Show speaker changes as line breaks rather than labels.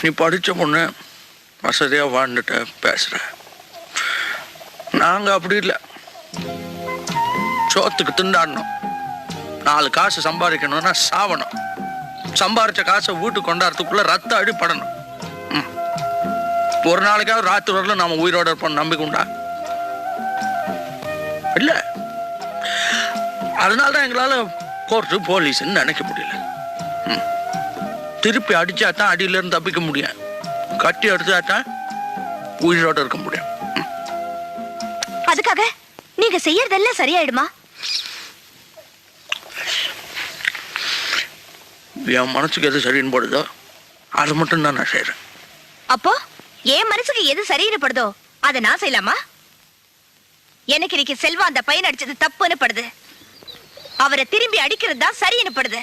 நீ படித்த பொண்ணு வசதியாக வாழ்ந்துட்ட பேசுகிற. நாங்கள் அப்படி இல்லை. சோத்துக்கு திண்டாடணும், 4 காசு சம்பாதிக்கணும்னா சாவணும். சம்பாரிச்ச காசை வீட்டுக்கு கொண்டாடுறதுக்குள்ள ரத்த அடிப்படணும். ஒரு நாளைக்காவது ராத்திரி வரல நாம உயிரோட இருப்போம் நம்பிக்கை உண்டா? இல்ல. அதனாலதான் எங்களால கோர்ட்டு போலீஸ்ன்னு நினைக்க முடியல. திருப்பி அடிச்சாதான் அடியில இருந்து தப்பிக்க முடியும், கட்டி அடிச்சாதான் உயிரோட இருக்க முடியும்.
அதுக்காக நீங்க செய்யறதெல்லாம் சரியாயிடுமா?
என் மனசுக்கு எது சரின்னு படுதோ அது மட்டும் தான் நான் செய்யறேன்.
அப்போ என் மனசுக்கு எது சரின்னு படுதோ அதை நான் செய்யலாமா? எனக்கு இன்னைக்கு செல்வா அந்த பையன் அடிச்சது தப்புன்னு படுது. அவரை திரும்பி அடிக்கிறது தான் சரின்னு படுது.